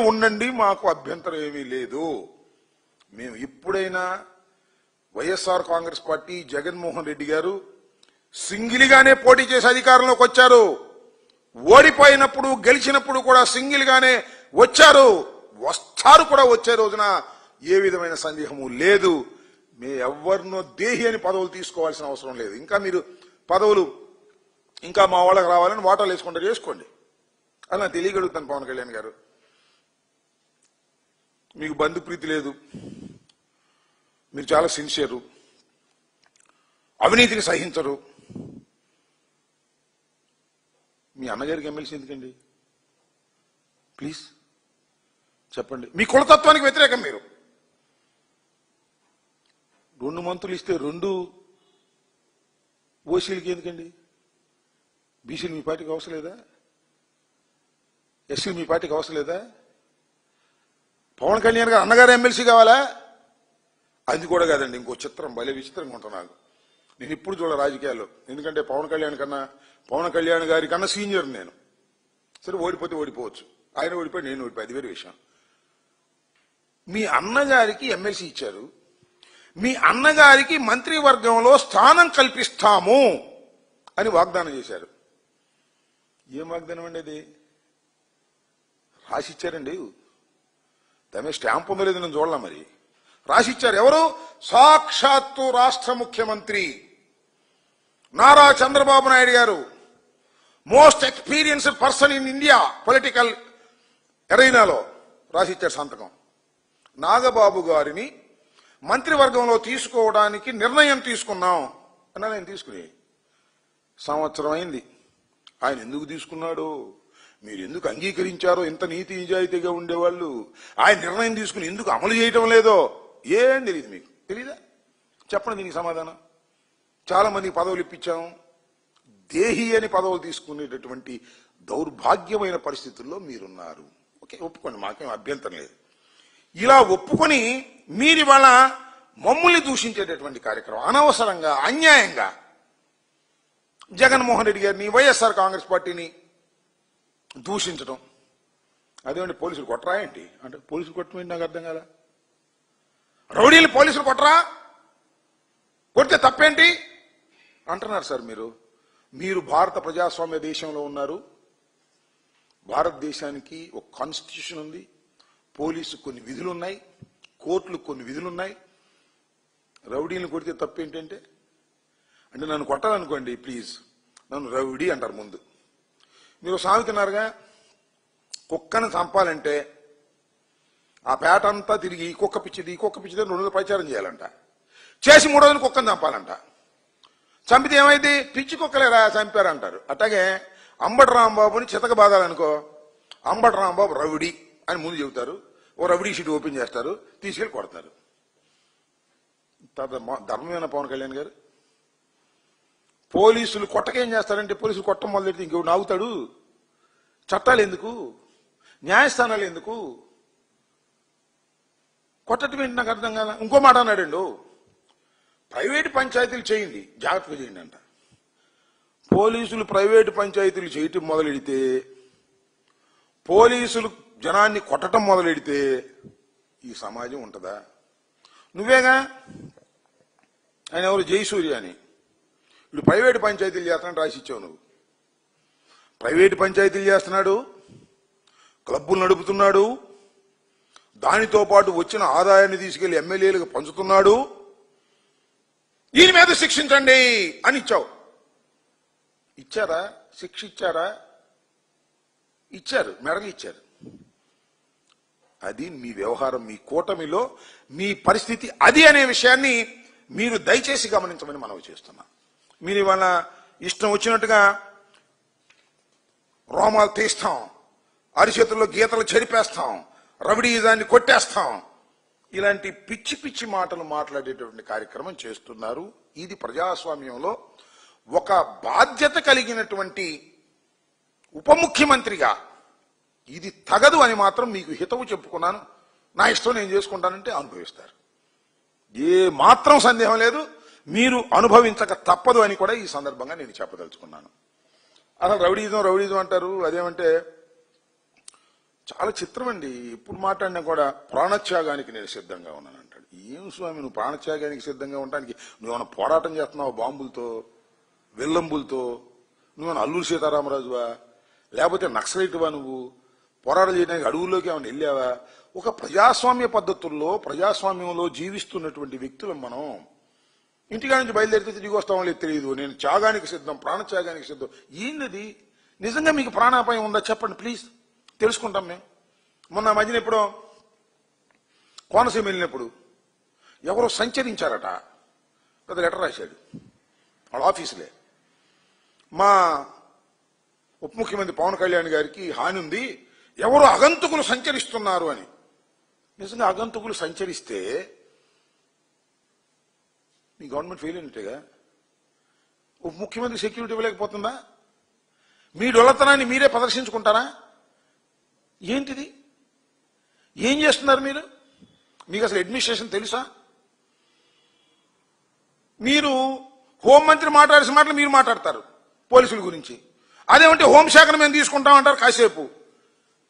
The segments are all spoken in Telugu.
ఉండండి, మాకు అభ్యంతరం ఏమీ లేదు. మేము ఇప్పుడైనా వైఎస్ఆర్ కాంగ్రెస్ పార్టీ జగన్మోహన్ రెడ్డి గారు సింగిల్గానే పోటీ చేసి అధికారంలోకి వచ్చారు. ఓడిపోయినప్పుడు గెలిచినప్పుడు కూడా సింగిల్గానే వచ్చారు, వస్తారు కూడా. వచ్చే రోజున ఏ విధమైన సందేహము లేదు. మీ ఎవరినో దేహి అని పదవులు తీసుకోవాల్సిన అవసరం లేదు. ఇంకా మీరు పదవులు ఇంకా మా వాళ్ళకి రావాలని వాటాలు వేసుకుంటారు, చేసుకోండి. అలా తెలియగలుగుతాను. పవన్ కళ్యాణ్ గారు, మీకు బంధుప్రీతి లేదు, మీరు చాలా సిన్సియరు, అవినీతిని సహించరు. మీ అన్నగారికి ఎమ్మెల్సీ ఎందుకండి? ప్లీజ్ చెప్పండి. మీ కులతత్వానికి వ్యతిరేకం మీరు. 2 మంత్రులు ఇస్తే 2 ఓసీలకి ఎందుకండి? బీసీలు మీ పార్టీకి అవసరం లేదా? ఎస్సీలు మీ పార్టీకి అవసరం లేదా? పవన్ కళ్యాణ్ గారు అన్నగారు ఎమ్మెల్సీ కావాలా? అది కూడా కాదండి. ఇంకో చిత్రం, భలే విచిత్రంగా ఉంటాను నాకు. నేను ఇప్పుడు చూడ రాజకీయాల్లో, ఎందుకంటే పవన్ కళ్యాణ్ గారి కన్నా సీనియర్ నేను. సరే, ఓడిపోతే ఓడిపోవచ్చు, ఆయన ఓడిపోయి నేను ఓడిపోయి, అది వేరే విషయం. మీ అన్నగారికి ఎమ్మెల్సీ ఇచ్చారు, మీ అన్నగారికి మంత్రివర్గంలో స్థానం కల్పిస్తాము అని వాగ్దానం చేశారు. ఏం వాగ్దానం అండి అది? రాసిచ్చారండి. దాని మీద స్టాంప్ ఉందో లేదు నేను చూడలే. మరి రాసిచ్చారు. ఎవరు? సాక్షాత్తు రాష్ట్ర ముఖ్యమంత్రి Nara Chandrababu Naidu garu, most experienced person in India political ఎరీనాలో రాసిచ్చారు సంతకం. నాగబాబు గారిని మంత్రివర్గంలో తీసుకోవడానికి నిర్ణయం తీసుకున్నాం అన్నా. నేను తీసుకుని సంవత్సరం అయింది. ఆయన ఎందుకు తీసుకున్నాడు, మీరు ఎందుకు అంగీకరించారో, ఇంత నీతి నిజాయితీగా ఉండేవాళ్ళు ఆయన నిర్ణయం తీసుకుని ఎందుకు అమలు చేయటం లేదో ఏం తెలియదు. మీకు తెలీదా? చెప్పండి దీనికి సమాధానం. చాలా మందికి పదవులు ఇప్పించాము, దేహి అని పదవులు తీసుకునేటటువంటి దౌర్భాగ్యమైన పరిస్థితుల్లో మీరున్నారు. ఓకే, ఒప్పుకోండి, మాకేం అభ్యంతరం లేదు. ఇలా ఒప్పుకొని మీరు ఇవాళ మమ్మల్ని దూషించేటటువంటి కార్యక్రమం, అనవసరంగా అన్యాయంగా జగన్మోహన్ రెడ్డి గారిని, వైఎస్ఆర్ కాంగ్రెస్ పార్టీని దూషించడం. అదేమంటే పోలీసులు కొట్టరా ఏంటి అంటే, పోలీసులు కొట్టమేంటి నాకు అర్థం కాదా? రౌడీలు పోలీసులు కొట్టరా, కొడితే తప్పేంటి అంటున్నారు సార్. మీరు భారత ప్రజాస్వామ్య దేశంలో ఉన్నారు. భారతదేశానికి ఒక కాన్స్టిట్యూషన్ ఉంది, పోలీసు కొన్ని విధులు ఉన్నాయి, కోర్టులు కొన్ని విధులు ఉన్నాయి. రౌడీలను కొడితే తప్పేంటంటే, అంటే నన్ను కొట్టాలనుకోండి, ప్లీజ్ నన్ను రౌడీ అంటారు ముందు. మీరు సాగుతున్నారుగా, కుక్కను చంపాలంటే ఆ పేట అంతా తిరిగి ఈ కుక్క పిచ్చిది 2 రోజులు ప్రచారం చేయాలంట. చేసి 3 రోజులు కుక్కను చంపాలంట. చంపితే ఏమైంది? పిచ్చి కుక్కలేరా చంపారంటారు. అట్లాగే అంబటి రాంబాబుని చితక బాధాలనుకో, అంబటి రాంబాబు రౌడీ అని ముందు చెబుతారు, ఓ రౌడీ షీట్ ఓపెన్ చేస్తారు, తీసుకెళ్లి కొడతారు. ధర్మమైన పవన్ కళ్యాణ్ గారు పోలీసులు కొట్టకేం చేస్తారంటే, పోలీసులు కొట్టం మొదలెడితే ఇంకెవడు నాగుతాడు? చట్టాలు ఎందుకు, న్యాయస్థానాలు ఎందుకు? కొట్టడం ఏంటి నాకు అర్థం కాదా. ఇంకో మాట అన్నాడండు, ప్రైవేటు పంచాయతీలు చేయండి, జాగ్రత్తగా చేయండి అంట. పోలీసులు ప్రైవేటు పంచాయతీలు చేయటం మొదలెడితే, పోలీసులు జనాన్ని కొట్టడం మొదలెడితే ఈ సమాజం ఉంటుందా? నువ్వేగా, ఆయన ఎవరు, జయసూర్య అని, ఇప్పుడు ప్రైవేటు పంచాయతీలు చేస్తానని రాసిచ్చావు. నువ్వు ప్రైవేటు పంచాయతీలు చేస్తున్నాడు, క్లబ్బులు నడుపుతున్నాడు, దానితో పాటు వచ్చిన ఆదాయాన్ని తీసుకెళ్లి ఎమ్మెల్యేలకు పంచుతున్నాడు, ఈయన మీద శిక్షించండి అని ఇచ్చావు. ఇచ్చారా? శిక్ష ఇచ్చారా? ఇచ్చారు, మెడలు ఇచ్చారు. అది మీ వ్యవహారం, మీ కూటమిలో మీ పరిస్థితి అది అనే విషయాన్ని మీరు దయచేసి గమనించమని మనవి చేస్తున్నాం. మీరు ఇవాళ ఇష్టం వచ్చినట్టుగా రోమాలు తీస్తాం, అరిచేతుల్లో గీతలు చెరిపేస్తాం, రవిడీజాన్ని కొట్టేస్తాం, ఇలాంటి పిచ్చి పిచ్చి మాటలు మాట్లాడేటువంటి కార్యక్రమం చేస్తున్నారు. ఇది ప్రజాస్వామ్యంలో ఒక బాధ్యత కలిగినటువంటి ఉప ముఖ్యమంత్రిగా ఇది తగదు అని మాత్రం మీకు హితవు చెప్పుకున్నాను. నా ఇష్టం నేను చేసుకుంటానంటే అనుభవిస్తారు, ఏ మాత్రం సందేహం లేదు. మీరు అనుభవించక తప్పదు అని కూడా ఈ సందర్భంగా నేను చెప్పదలుచుకున్నాను. అసలు రౌడీజం అంటారు, అదేమంటే చాలా చిత్రం అండి. ఇప్పుడు మాట్లాడినా కూడా ప్రాణత్యాగానికి నేను సిద్ధంగా ఉన్నాను అంటాడు. ఏం స్వామి నువ్వు ప్రాణత్యాగానికి సిద్ధంగా ఉండడానికి నువ్వేమైనా పోరాటం చేస్తున్నావు బాంబులతో విల్లంబులతో? నువ్వేమైనా అల్లూరు సీతారామరాజువా లేకపోతే నక్సలైట్వా? నువ్వు పోరాటం చేయడానికి అడవుల్లోకి ఏమైనా వెళ్ళావా? ఒక ప్రజాస్వామ్య పద్ధతుల్లో ప్రజాస్వామ్యంలో జీవిస్తున్నటువంటి వ్యక్తులం మనం. ఇంటికా నుంచి బయలుదేరితే తిరిగి వస్తామో లేదు తెలియదు. నేను త్యాగానికి సిద్ధం, ప్రాణత్యాగానికి సిద్ధం. ఏంటది? నిజంగా మీకు ప్రాణాపాయం ఉందా చెప్పండి ప్లీజ్, తెలుసుకుంటాం మేము. మొన్న మధ్యన ఎప్పుడో కోనసీమ వెళ్ళినప్పుడు ఎవరో సంచరించారట, పెద్ద లెటర్ రాశాడు వాళ్ళ ఆఫీసులే. మా ఉప ముఖ్యమంత్రి పవన్ కళ్యాణ్ గారికి హాని ఉంది, ఎవరో అగంతకులు సంచరిస్తున్నారు అని. నిజంగా అగంతకులు సంచరిస్తే మీ గవర్నమెంట్ ఫెయిల్ అయినట్టుగా. ఉప ముఖ్యమంత్రి సెక్యూరిటీ ఇవ్వలేకపోతుందా? మీ డొల్లతనాన్ని మీరే ప్రదర్శించుకుంటారా? ఏంటిది? ఏం చేస్తున్నారు మీరు? మీకు అసలు అడ్మినిస్ట్రేషన్ తెలుసా? మీరు హోంమంత్రి మాట్లాడాల్సిన మాటలు మీరు మాట్లాడతారు పోలీసుల గురించి. అదేమంటే హోంశాఖను మేము తీసుకుంటామంటారు కాసేపు.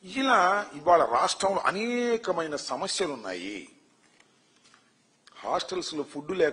ఇలా ఇవాళ రాష్ట్రంలో అనేకమైన సమస్యలు ఉన్నాయి. హాస్టల్స్ లో ఫుడ్ లేక